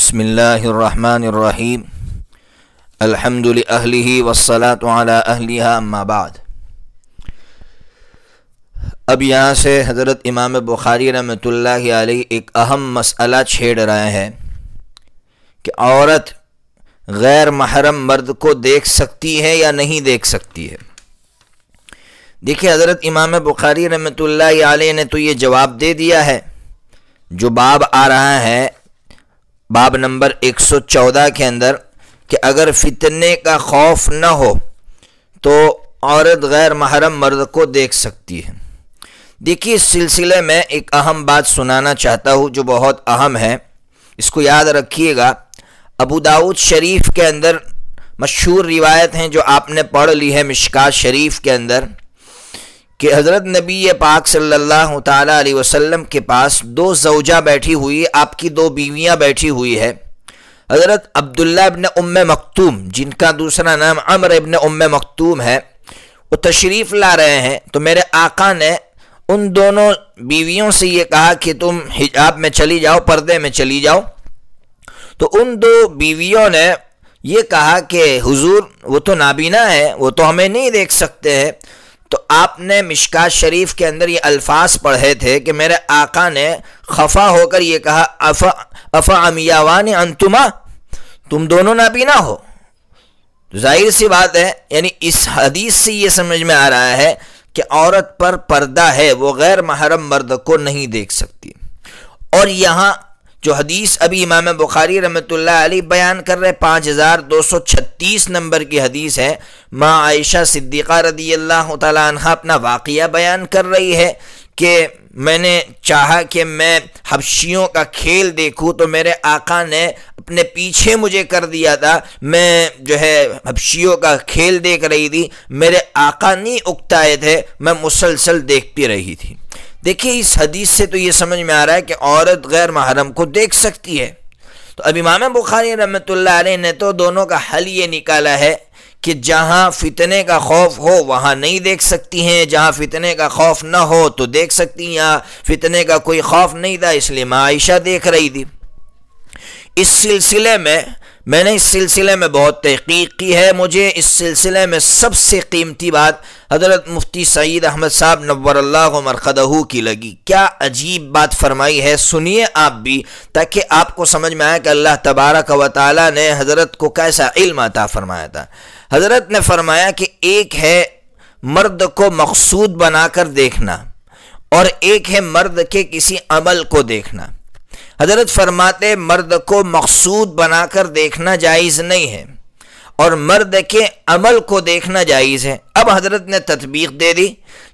بسم اللہ الرحمن الرحیم الحمد لأہلہ والصلاة علی اہلہا اما بعد۔ اب یہاں سے حضرت امام بخاری رحمۃ اللہ علیہ ایک اہم مسئلہ چھیڑ رہے ہیں کہ عورت غیر محرم مرد کو دیکھ سکتی ہے یا نہیں دیکھ سکتی ہے۔ دیکھیں، حضرت امام بخاری رحمۃ اللہ علیہ نے تو یہ جواب دے دیا ہے۔ جو باب آ رہا ہے باب نمبر 114 کے اندر کہ اگر فتنے کا خوف نہ ہو تو عورت غیر محرم مرد کو دیکھ سکتی ہے۔ دیکھیے، اس سلسلے میں ایک اہم بات سنانا چاہتا ہوں جو بہت اہم ہے، اس کو یاد رکھیے گا۔ ابو داؤد شریف کے اندر مشہور روایت ہیں جو آپ نے پڑھ لی ہے مشکات شریف کے اندر، کہ حضرت نبی پاک صلی اللہ تعالیٰ علیہ وسلم کے پاس دو زوجہ بیٹھی ہوئی، آپ کی دو بیویاں بیٹھی ہوئی ہے۔ حضرت عبداللہ ابن ام مکتوم، جن کا دوسرا نام عمر ابن ام مکتوم ہے، وہ تشریف لا رہے ہیں تو میرے آقا نے ان دونوں بیویوں سے یہ کہا کہ تم حجاب میں چلی جاؤ، پردے میں چلی جاؤ۔ تو ان دو بیویوں نے یہ کہا کہ حضور وہ تو نابینا ہے، وہ تو ہمیں نہیں دیکھ سکتے ہیں۔ تو آپ نے مشکات شریف کے اندر یہ الفاظ پڑھے تھے کہ میرے آقا نے خفا ہو کر یہ کہا افا امیاوان انتما، تم دونوں نابینا ہو۔ تو ظاہر سی بات ہے، یعنی اس حدیث سے یہ سمجھ میں آ رہا ہے کہ عورت پر پردہ ہے، وہ غیر محرم مرد کو نہیں دیکھ سکتی۔ اور یہاں جو حدیث ابھی امام بخاری رحمۃ اللہ علیہ بیان کر رہے 5236 نمبر کی حدیث ہے، ماں عائشہ صدیقہ رضی اللہ تعالیٰ عنہ اپنا واقعہ بیان کر رہی ہے کہ میں نے چاہا کہ میں حبشیوں کا کھیل دیکھوں تو میرے آقا نے اپنے پیچھے مجھے کر دیا تھا، میں جو ہے حبشیوں کا کھیل دیکھ رہی تھی، میرے آقا نہیں اکتائے تھے، میں مسلسل دیکھتی رہی تھی۔ دیکھیے، اس حدیث سے تو یہ سمجھ میں آ رہا ہے کہ عورت غیر محرم کو دیکھ سکتی ہے۔ تو اب امام بخاری رحمۃ اللہ علیہ نے تو دونوں کا حل یہ نکالا ہے کہ جہاں فتنے کا خوف ہو وہاں نہیں دیکھ سکتی ہیں، جہاں فتنے کا خوف نہ ہو تو دیکھ سکتی ہیں۔ یہاں فتنے کا کوئی خوف نہیں تھا، اس لیے ماں عائشہ دیکھ رہی تھی۔ اس سلسلے میں نے اس سلسلے میں بہت تحقیق کی ہے۔ مجھے اس سلسلے میں سب سے قیمتی بات حضرت مفتی سعید احمد صاحب نور اللہ مرقدہ کی لگی۔ کیا عجیب بات فرمائی ہے، سنیے آپ بھی، تاکہ آپ کو سمجھ میں آئے کہ اللہ تبارک و تعالی نے حضرت کو کیسا علم عطا فرمایا تھا۔ حضرت نے فرمایا کہ ایک ہے مرد کو مقصود بنا کر دیکھنا اور ایک ہے مرد کے کسی عمل کو دیکھنا۔ حضرت فرماتے مرد کو مقصود بنا کر دیکھنا جائز نہیں ہے اور مرد کے عمل کو دیکھنا جائز ہے۔ اب حضرت نے تطبیق دے دی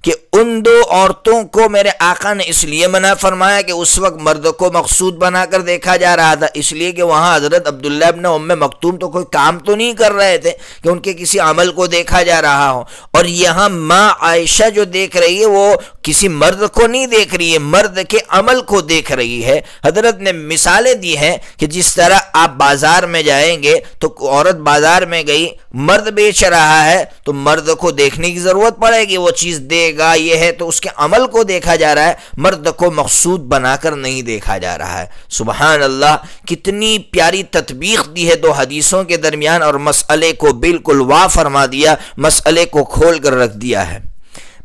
کہ ان دو عورتوں کو میرے آقا نے اس لیے منع فرمایا کہ اس وقت مرد کو مقصود بنا کر دیکھا جا رہا تھا، اس لیے کہ وہاں حضرت عبداللہ ابن ام مکتوم تو کوئی کام تو نہیں کر رہے تھے کہ ان کے کسی عمل کو دیکھا جا رہا ہو، اور یہاں ماں عائشہ جو دیکھ رہی ہے وہ کسی مرد کو نہیں دیکھ رہی ہے، مرد کے عمل کو دیکھ رہی ہے۔ حضرت نے مثالیں دی ہیں کہ جس طرح آپ بازار میں جائیں گے تو عورت بازار میں گئی، مرد بیچ رہا ہے تو مرد کو دیکھنے کی ضرورت پڑے گی، وہ چیز دے گا یہ ہے تو اس کے عمل کو دیکھا جا رہا ہے، مرد کو مقصود بنا کر نہیں دیکھا جا رہا ہے۔ سبحان اللہ، کتنی پیاری تطبیق دی ہے دو حدیثوں کے درمیان، اور مسئلے کو بالکل واضح فرما دیا، مسئلے کو کھول کر رکھ دیا ہے۔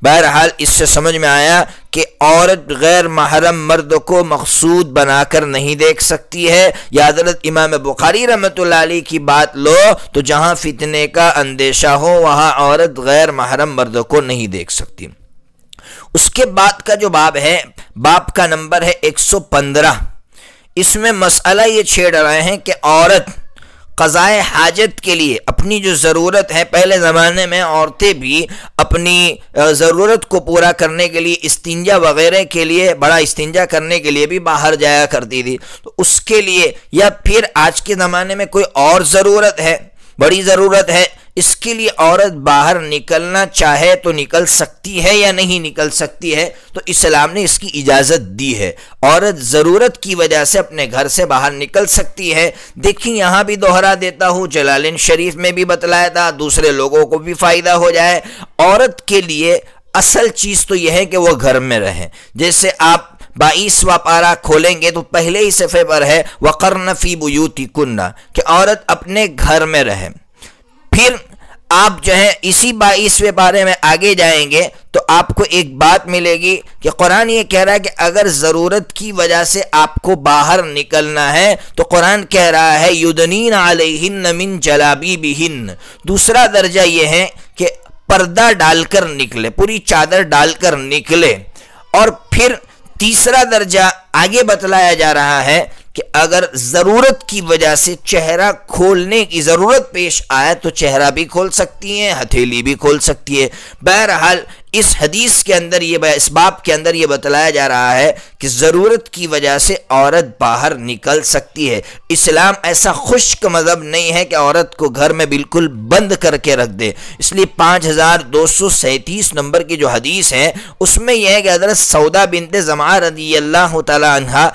بہرحال اس سے سمجھ میں آیا کہ عورت غیر محرم مرد کو مقصود بنا کر نہیں دیکھ سکتی ہے۔ یا حضرت امام بخاری رحمۃ اللہ علیہ کی بات لو تو جہاں فتنے کا اندیشہ ہو وہاں عورت غیر محرم مرد کو نہیں دیکھ سکتی۔ اس کے بعد کا جو باب ہے، باب کا نمبر ہے 115۔ اس میں مسئلہ یہ چھیڑ رہے ہیں کہ عورت قضائے حاجت کے لیے اپنی جو ضرورت ہے، پہلے زمانے میں عورتیں بھی اپنی ضرورت کو پورا کرنے کے لیے استنجا وغیرہ کے لیے، بڑا استنجا کرنے کے لیے بھی باہر جایا کرتی تھی، تو اس کے لیے یا پھر آج کے زمانے میں کوئی اور ضرورت ہے، بڑی ضرورت ہے، اس کے لیے عورت باہر نکلنا چاہے تو نکل سکتی ہے یا نہیں نکل سکتی ہے، تو اسلام نے اس کی اجازت دی ہے۔ عورت ضرورت کی وجہ سے اپنے گھر سے باہر نکل سکتی ہے۔ دیکھیں، یہاں بھی دوہرا دیتا ہوں، جلالین شریف میں بھی بتلایا تھا، دوسرے لوگوں کو بھی فائدہ ہو جائے۔ عورت کے لیے اصل چیز تو یہ ہے کہ وہ گھر میں رہیں۔ جیسے آپ 22واں پارہ کھولیں گے تو پہلے ہی صفحے پر ہے وَقَرْنَ فِي بُيُوتِكُنَّ کہ عورت اپنے گھر میں رہے۔ پھر آپ جو ہے اسی 22ویں پارے میں آگے جائیں گے تو آپ کو ایک بات ملے گی کہ قرآن یہ کہہ رہا ہے کہ اگر ضرورت کی وجہ سے آپ کو باہر نکلنا ہے تو قرآن کہہ رہا ہے یُدْنِينَ عَلَيْهِنَّ مِن جَلَابِیبِهِنَّ۔ دوسرا درجہ یہ ہے کہ پردہ ڈال کر نکلے، پوری چادر ڈال کر نکلے۔ اور پھر تیسرا درجہ آگے بتلایا جا رہا ہے کہ اگر ضرورت کی وجہ سے چہرہ کھولنے کی ضرورت پیش آئے تو چہرہ بھی کھول سکتی ہیں، ہتھیلی بھی کھول سکتی ہے۔ بہرحال اس حدیث کے اندر اس باب کے اندر یہ بتلایا جا رہا ہے کہ ضرورت کی وجہ سے عورت باہر نکل سکتی ہے۔ اسلام ایسا خشک مذہب نہیں ہے کہ عورت کو گھر میں بالکل بند کر کے رکھ دے۔ اس لیے 5237 نمبر کی جو حدیث ہے اس میں یہ ہے کہ حضرت سودا بنت زمعہ رضی اللہ تعالی عنہ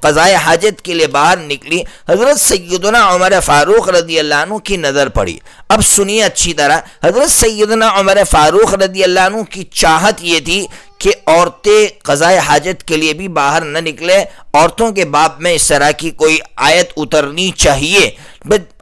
قضاء حاجت کے لیے باہر نکلی، حضرت سیدنا عمر فاروق رضی اللہ عنہ کی نظر پڑی۔ اب سنیے اچھی طرح، حضرت سیدنا عمر فاروق رضی اللہ عنہ کی چاہت یہ تھی کہ عورتیں قضاء حاجت کے لیے بھی باہر نہ نکلے، عورتوں کے باب میں اس طرح کی کوئی آیت اترنی چاہیے۔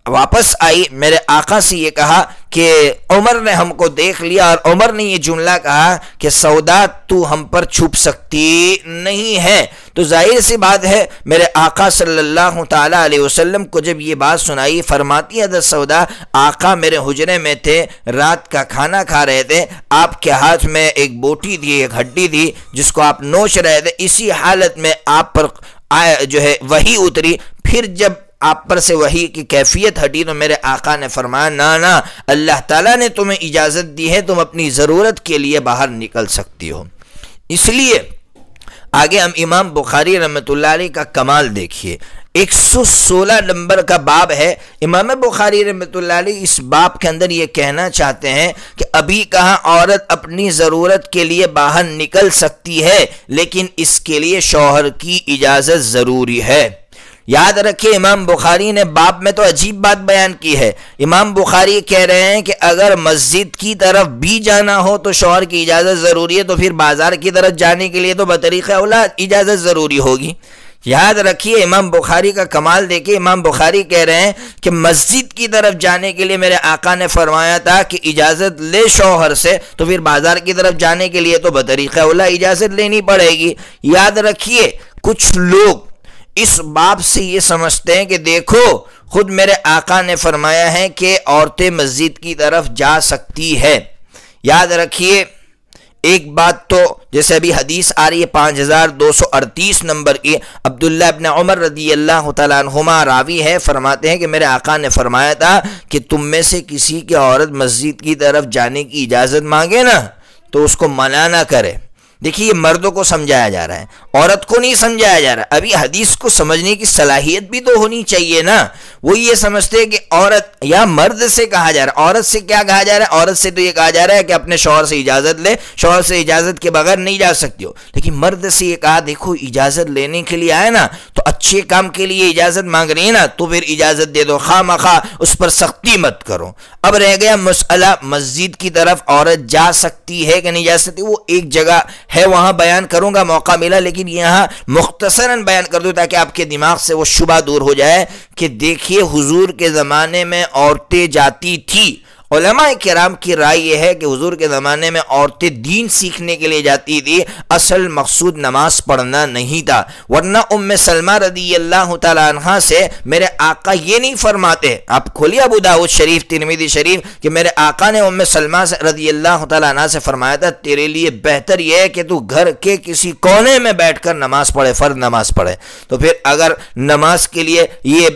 واپس آئی، میرے آقا سے یہ کہا کہ عمر نے ہم کو دیکھ لیا، اور عمر نے یہ جملہ کہا کہ سودا تو ہم پر چھپ سکتی نہیں ہے۔ تو ظاہر سی بات ہے میرے آقا صلی اللہ تعالی علیہ وسلم کو جب یہ بات سنائی، فرماتی حضرت سودا آقا میرے حجرے میں تھے، رات کا کھانا کھا رہے تھے، آپ کے ہاتھ میں ایک بوٹی تھی، ایک ہڈی تھی جس کو آپ نوچ رہے تھے، اسی حالت میں آپ پر جو ہے وحی اتری۔ پھر جب آپ پر سے وحی کی کیفیت ہٹی تو میرے آقا نے فرمایا نا اللہ تعالیٰ نے تمہیں اجازت دی ہے، تم اپنی ضرورت کے لیے باہر نکل سکتی ہو۔ اس لیے آگے ہم امام بخاری رحمۃ اللہ علیہ کا کمال دیکھیے، 116 نمبر کا باب ہے۔ امام بخاری رحمۃ اللہ علیہ اس باب کے اندر یہ کہنا چاہتے ہیں کہ ابھی کہاں عورت اپنی ضرورت کے لیے باہر نکل سکتی ہے، لیکن اس کے لیے شوہر کی اجازت ضروری ہے۔ یاد رکھیں امام بخاری نے باب میں تو عجیب بات بیان کی ہے۔ امام بخاری کہہ رہے ہیں کہ اگر مسجد کی طرف بھی جانا ہو تو شوہر کی اجازت ضروری ہے، تو پھر بازار کی طرف جانے کے لیے تو بطریقہ اولا اجازت ضروری ہوگی۔ یاد رکھیے امام بخاری کا کمال دیکھیے، امام بخاری کہہ رہے ہیں کہ مسجد کی طرف جانے کے لیے میرے آقا نے فرمایا تھا کہ اجازت لے شوہر سے، تو پھر بازار کی طرف جانے کے لیے تو بطریقہ اولا اجازت لینی پڑے گی۔ یاد رکھیے کچھ لوگ اس باب سے یہ سمجھتے ہیں کہ دیکھو خود میرے آقا نے فرمایا ہے کہ عورتیں مسجد کی طرف جا سکتی ہے۔ یاد رکھیے ایک بات تو جیسے ابھی حدیث آ رہی ہے 5238 نمبر کی، عبداللہ ابن عمر رضی اللہ تعالیٰ عنہما راوی ہے، فرماتے ہیں کہ میرے آقا نے فرمایا تھا کہ تم میں سے کسی کی عورت مسجد کی طرف جانے کی اجازت مانگے نا تو اس کو منع نہ کرے۔ دیکھیے یہ مردوں کو سمجھایا جا رہا ہے، عورت کو نہیں سمجھایا جا رہا۔ ابھی حدیث کو سمجھنے کی صلاحیت بھی تو ہونی چاہیے نا۔ وہ یہ سمجھتے ہیں کہ عورت یا مرد سے کہا جا رہا ہے، عورت سے کیا کہا جا رہا ہے؟ عورت سے تو یہ کہا جا رہا ہے کہ اپنے شوہر سے اجازت لے، شوہر سے اجازت کے بغیر نہیں جا سکتی ہو۔ لیکن مرد سے یہ کہا دیکھو اجازت لینے کے لیے آئے نا تو اچھے کام کے لیے اجازت مانگ رہی ہے نا تو پھر اجازت دے دو، خواہ مخواہ اس پر سختی مت کرو۔ اب رہ گیا مسئلہ مسجد کی طرف عورت جا سکتی ہے کہ نہیں جا سکتی، وہ ایک جگہ ہے وہاں بیان کروں گا موقع ملا، لیکن یہاں مختصراً بیان کر دوں تاکہ آپ کے دماغ سے وہ شبہ دور ہو جائے کہ دیکھیے حضور کے زمانے میں عورتیں جاتی تھی۔ علماء کرام کی رائے یہ ہے کہ حضور کے زمانے میں عورتیں دین سیکھنے کے لیے جاتی تھی، اصل مقصود نماز پڑھنا نہیں تھا۔ ورنہ ام سلمہ رضی اللہ تعالیٰ عنہ سے میرے آقا یہ نہیں فرماتے، آپ کھولیے ابو داؤد شریف ترمذی شریف، کہ میرے آقا نے ام سلمہ رضی اللہ تعالیٰ عنہ سے فرمایا تھا تیرے لیے بہتر یہ ہے کہ تو گھر کے کسی کونے میں بیٹھ کر نماز پڑھے، فرض نماز پڑھے۔ تو پھر اگر نماز کے لیے یہ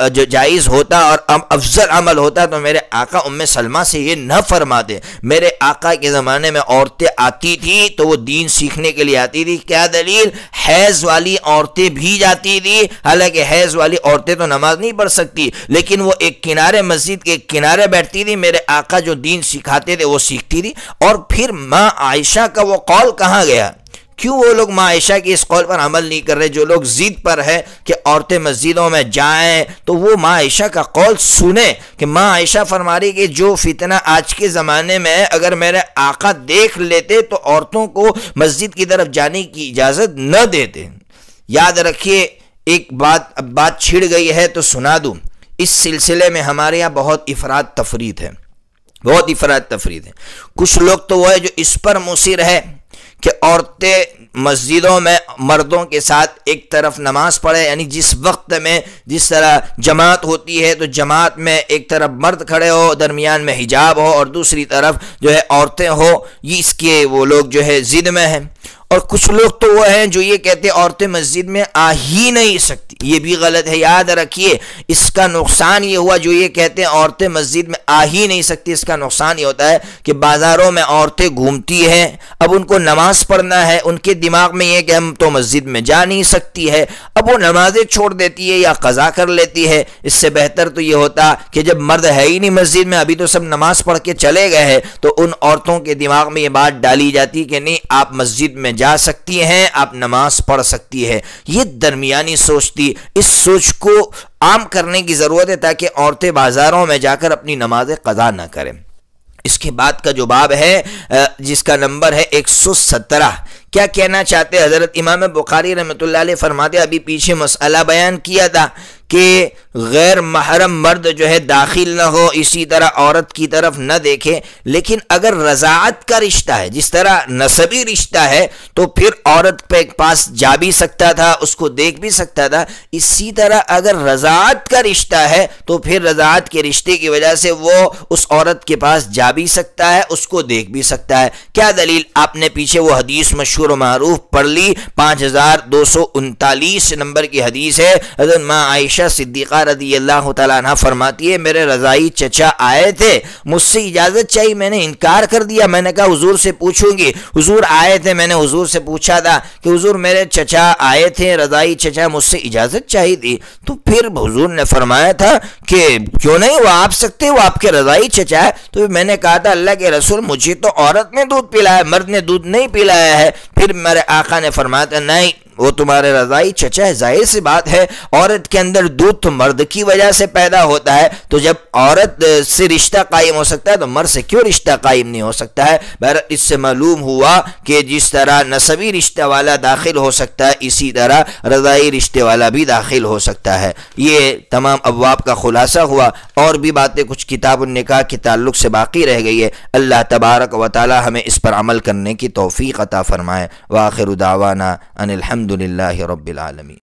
جو جائز ہوتا اور افضل عمل ہوتا تو میرے آقا ام سلمہ سے یہ نہ فرماتے۔ میرے آقا کے زمانے میں عورتیں آتی تھی تو وہ دین سیکھنے کے لیے آتی تھی۔ کیا دلیل؟ حیض والی عورتیں بھی جاتی تھی، حالانکہ حیض والی عورتیں تو نماز نہیں پڑھ سکتی، لیکن وہ ایک کنارے مسجد کے ایک کنارے بیٹھتی تھی، میرے آقا جو دین سکھاتے تھے وہ سیکھتی تھی۔ اور پھر ماں عائشہ کا وہ قول کہاں گیا کیوں وہ لوگ ماں عائشہ کی اس قول پر عمل نہیں کر رہے؟ جو لوگ ضد پر ہے کہ عورتیں مسجدوں میں جائیں تو وہ ماں عائشہ کا قول سنیں کہ ماں عائشہ فرما رہی کہ جو فتنہ آج کے زمانے میں اگر میرے آقا دیکھ لیتے تو عورتوں کو مسجد کی طرف جانے کی اجازت نہ دیتے۔ یاد رکھیے، ایک بات چھڑ گئی ہے تو سنا دوں، اس سلسلے میں ہمارے یہاں بہت افراد تفرید ہے، بہت افراد تفرید ہے۔ کچھ لوگ تو وہ ہے جو اس پر مصر ہے کہ عورتیں مسجدوں میں مردوں کے ساتھ ایک طرف نماز پڑھے، یعنی جس وقت میں جس طرح جماعت ہوتی ہے تو جماعت میں ایک طرف مرد کھڑے ہو، درمیان میں حجاب ہو اور دوسری طرف جو ہے عورتیں ہو، یہ اس کے وہ لوگ جو ہے ضد میں ہیں۔ اور کچھ لوگ تو وہ ہیں جو یہ کہتے ہیں عورتیں مسجد میں آ ہی نہیں سکتی، یہ بھی غلط ہے۔ یاد رکھیے، اس کا نقصان یہ ہوا جو یہ کہتے ہیں عورتیں مسجد میں آ ہی نہیں سکتی، اس کا نقصان یہ ہوتا ہے کہ بازاروں میں عورتیں گھومتی ہیں، اب ان کو نماز پڑھنا ہے، ان کے دماغ میں یہ کہ ہم تو مسجد میں جا نہیں سکتی ہے، اب وہ نمازیں چھوڑ دیتی ہے یا قضا کر لیتی ہے۔ اس سے بہتر تو یہ ہوتا کہ جب مرد ہے ہی نہیں مسجد میں، ابھی تو سب نماز پڑھ کے چلے گئے ہیں، تو ان عورتوں کے دماغ میں یہ بات ڈالی جاتی کہ نہیں، آپ مسجد میں جا سکتی ہیں، آپ نماز پڑھ سکتی ہے۔ یہ درمیانی سوچ تھی، اس سوچ کو عام کرنے کی ضرورت ہے تاکہ عورتیں بازاروں میں جا کر اپنی نمازیں قضا نہ کریں۔ اس کے بعد کا جو باب ہے جس کا نمبر ہے 117، کیا کہنا چاہتے؟ حضرت امام بخاری رحمۃ اللہ علیہ فرماتے، ابھی پیچھے مسئلہ بیان کیا تھا کہ غیر محرم مرد جو ہے داخل نہ ہو، اسی طرح عورت کی طرف نہ دیکھے، لیکن اگر رضاعت کا رشتہ ہے، جس طرح نسبی رشتہ ہے، تو پھر عورت پہ پاس جا بھی سکتا تھا، اس کو دیکھ بھی سکتا تھا۔ اسی طرح اگر رضاعت کا رشتہ ہے تو پھر رضاعت کے رشتے کی وجہ سے وہ اس عورت کے پاس جا بھی سکتا ہے، اس کو دیکھ بھی سکتا ہے۔ کیا دلیل؟ آپ نے پیچھے وہ حدیث مشہور و معروف پڑھ لی، 5239 نمبر کی حدیث ہے۔ حضرت ماں عائشہ صدیقہ رضی اللہ تعالیٰ عنہ فرماتی ہے، میرے رضائی چچا آئے تھے، مجھ سے اجازت چاہیے، میں نے انکار کر دیا، میں نے کہا حضور سے پوچھوں گی۔ حضور آئے تھے، میں نے حضور سے پوچھا تھا کہ حضور میرے چچا آئے تھے، رضائی چچا، مجھ سے اجازت چاہیے تھی، تو پھر حضور نے فرمایا تھا کہ کیوں نہیں، وہ آپ سکتے، وہ آپ کے رضائی چچا ہے۔ تو میں نے کہا تھا اللہ کے رسول، مجھے تو عورت نے دودھ پلایا، مرد نے دودھ نہیں پلایا ہے۔ پھر میرے آقا نے فرمایا تھا نہیں، وہ تمہارے رضائی چچا ہے۔ ظاہر سی بات ہے، عورت کے اندر دودھ تو مرد کی وجہ سے پیدا ہوتا ہے، تو جب عورت سے رشتہ قائم ہو سکتا ہے تو مرد سے کیوں رشتہ قائم نہیں ہو سکتا ہے؟ بہرحال اس سے معلوم ہوا کہ جس طرح نسبی رشتہ والا داخل ہو سکتا ہے، اسی طرح رضائی رشتے والا بھی داخل ہو سکتا ہے۔ یہ تمام ابواب کا خلاصہ ہوا، اور بھی باتیں کچھ کتاب النکاح کے تعلق سے باقی رہ گئی ہے۔ اللہ تبارک و تعالی ہمیں اس پر عمل کرنے کی توفیق عطا فرمائے۔ وآخر دعوانا ان الحمد للہ رب العالمین۔